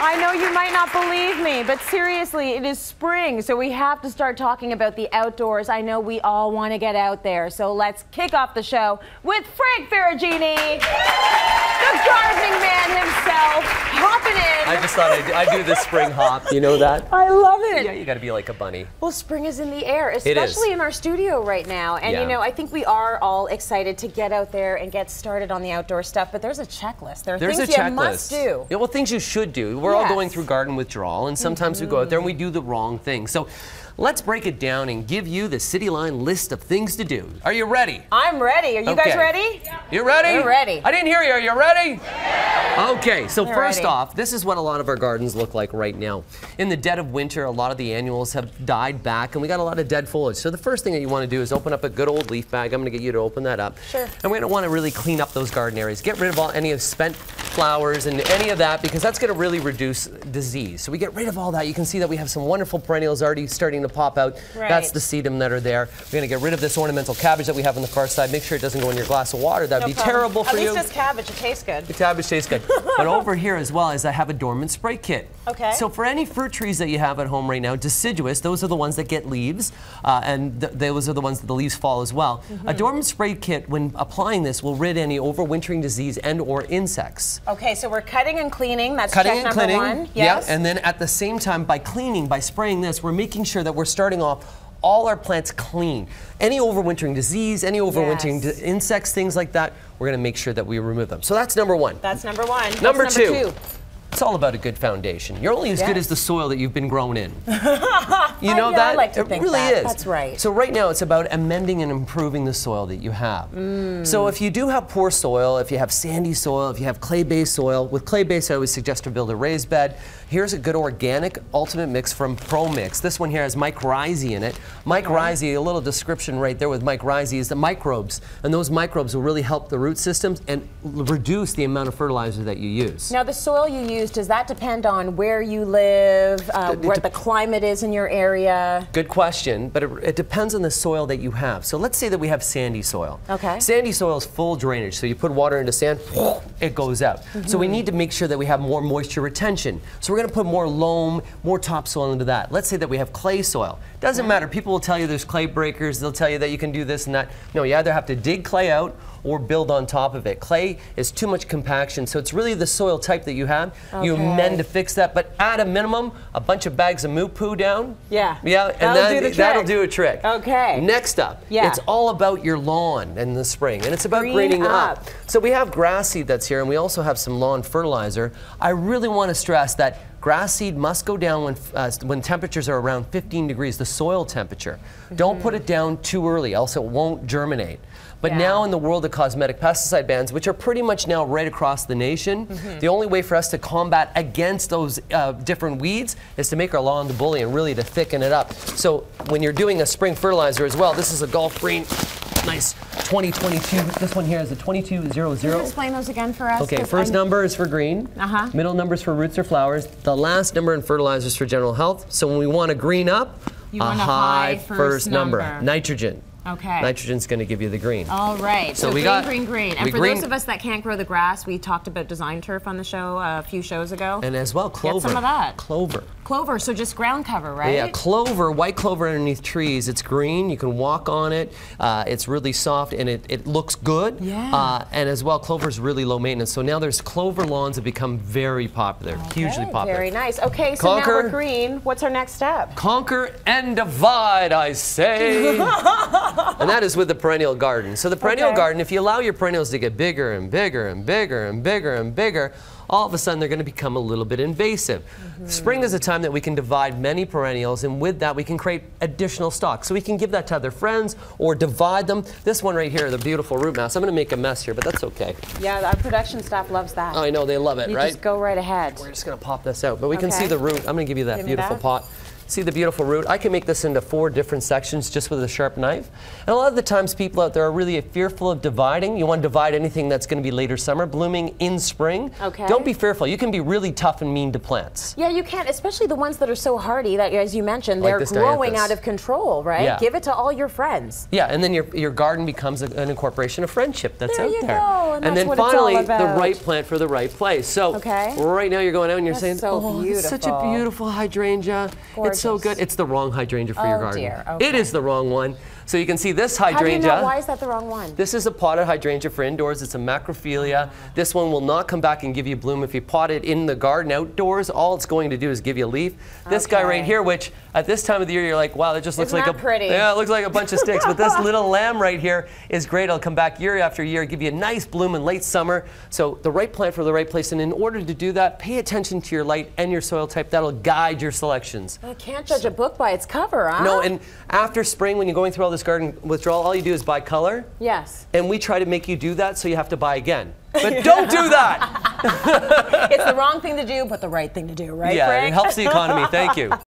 I know you might not believe me, but seriously, it is spring, so we have to start talking about the outdoors. I know we all want to get out there, so let's kick off the show with Frank Ferragine, the gardening man himself, hopping in. I just thought I'd do the spring hop. You know that? I love it. Yeah, you got to be like a bunny. Well, spring is in the air, especially in our studio right now. And you know, I think we are all excited to get out there and get started on the outdoor stuff, but there's a checklist. There's things you must do. Yeah, well, things you should do. We're all going through garden withdrawal, and sometimes we go out there and we do the wrong thing. So let's break it down and give you the City Line list of things to do. Are you ready? I'm ready. Are you guys ready? Yeah. You ready? We're ready. I didn't hear you. Are you ready? Yeah. Okay, so first off, this is what a lot of our gardens look like right now. In the dead of winter, a lot of the annuals have died back, and we got a lot of dead foliage. So the first thing that you want to do is open up a good old leaf bag. I'm going to get you to open that up. Sure. And we're going to want to really clean up those garden areas. Get rid of any of spent flowers and any of that, because that's going to really reduce disease. So we get rid of all that. You can see that we have some wonderful perennials already starting to pop out. Right. That's the sedum that are there. We're going to get rid of this ornamental cabbage that we have on the far side. Make sure it doesn't go in your glass of water. That'd be terrible for you. At least it's cabbage. It tastes good. The cabbage tastes good. But over here as well is I have a dormant spray kit. Okay. So for any fruit trees that you have at home right now, deciduous, those are the ones that get leaves, and those are the ones that the leaves fall as well. A dormant spray kit, when applying this, will rid any overwintering disease and or insects. Okay, so we're cutting and cleaning. That's cutting check and number cleaning, one. Yes. Yeah, and then at the same time, by cleaning, by spraying this, we're making sure that we're starting off all our plants clean. Any overwintering disease, any overwintering insects, things like that, we're going to make sure that we remove them. So that's number one. That's number one. Number What's two. It's all about a good foundation. You're only as good as the soil that you've been grown in. You know that? I like to think really is. That's right. So right now it's about amending and improving the soil that you have. So if you do have poor soil, if you have sandy soil, if you have clay-based soil, with clay-based I always suggest to build a raised bed. Here's a good organic ultimate mix from Pro Mix. This one here has mycorrhizae in it. Mycorrhizae, a little description right there with mycorrhizae, is the microbes. And those microbes will really help the root systems and reduce the amount of fertilizer that you use. Now the soil you use, does that depend on where you live, what the climate is in your area? Good question, but it depends on the soil that you have. So let's say that we have sandy soil. Okay. Sandy soil is full drainage, so you put water into sand, it goes out. So we need to make sure that we have more moisture retention. So we're going to put more loam, more topsoil into that. Let's say that we have clay soil. Doesn't matter. People will tell you there's clay breakers. They'll tell you that you can do this and that. No, you either have to dig clay out or build on top of it. Clay is too much compaction, so it's really the soil type that you have. You amend to fix that, but at a minimum, a bunch of bags of moo poo down. Yeah. Yeah, and that'll do a trick. Okay. Next up, it's all about your lawn in the spring, and it's about greening up. So we have grass seed that's here, and we also have some lawn fertilizer. I really want to stress that grass seed must go down when temperatures are around 15 degrees, the soil temperature. Don't put it down too early, else it won't germinate. But now in the world of cosmetic pesticide bans, which are pretty much now right across the nation, the only way for us to combat against those different weeds is to make our lawn bully and really to thicken it up. So when you're doing a spring fertilizer as well, this is a golf green, nice 2022. This one here is a 2200. Can you explain those again for us? Okay, first number is for green, middle number is for roots or flowers, the last number in fertilizer is for general health. So when we want to green up, you a want high first number. Nitrogen. Okay. Nitrogen's going to give you the green. All right. So we green. And for those of us that can't grow the grass, we talked about design turf on the show a few shows ago. And as well, clover. Get some of that. Clover. Clover, so just ground cover, right? Yeah, clover, white clover underneath trees. It's green. You can walk on it. It's really soft and it looks good. Yeah. And as well, clover is really low maintenance. So now there's clover lawns that become very popular, hugely popular. Very nice. Okay, so now we're green. What's our next step? Conquer and divide, I say. And that is with the Perennial Garden. So the Perennial Garden, if you allow your perennials to get bigger and bigger and bigger and bigger and bigger, all of a sudden they're going to become a little bit invasive. Spring is a time that we can divide many perennials, and with that we can create additional stock. So we can give that to other friends or divide them. This one right here, the beautiful root mass, I'm going to make a mess here, but that's okay. Yeah, our production staff loves that. I know, they love it, right? You just go right ahead. We're just going to pop this out, but we can see the root. I'm going to give you that beautiful pot. See the beautiful root? I can make this into 4 different sections just with a sharp knife. And a lot of the times people out there are really fearful of dividing. You want to divide anything that's going to be later summer, blooming in spring. Okay. Don't be fearful. You can be really tough and mean to plants. Yeah, you can, especially the ones that are so hardy that, as you mentioned, they're growing out of control, right? Yeah. Give it to all your friends. Yeah, and then your garden becomes an incorporation of friendship that's out there. There you go, and that's then what finally, it's all about. the right plant for the right place. So right now you're going out and you're saying, so oh, beautiful. it's such a beautiful hydrangea. Gorgeous. It's so good. It's the wrong hydrangea for your garden. Dear. Okay. It is the wrong one. So you can see this hydrangea. How do you know? Why is that the wrong one? This is a potted hydrangea for indoors. It's a macrophilia. This one will not come back and give you bloom. If you pot it in the garden outdoors, all it's going to do is give you a leaf. This guy right here, which at this time of the year you're like, wow, that just looks like pretty. Yeah, it looks like a bunch of sticks. But this little lamb right here is great. It'll come back year after year, give you a nice bloom in late summer. So the right plant for the right place. And in order to do that, pay attention to your light and your soil type. That'll guide your selections. You can't judge a book by its cover, huh? No, and after spring, when you're going through all this garden withdrawal, all you do is buy color. Yes. And we try to make you do that, so you have to buy again. But don't do that! It's the wrong thing to do, but the right thing to do, right, Yeah, Frank? it helps the economy. Thank you.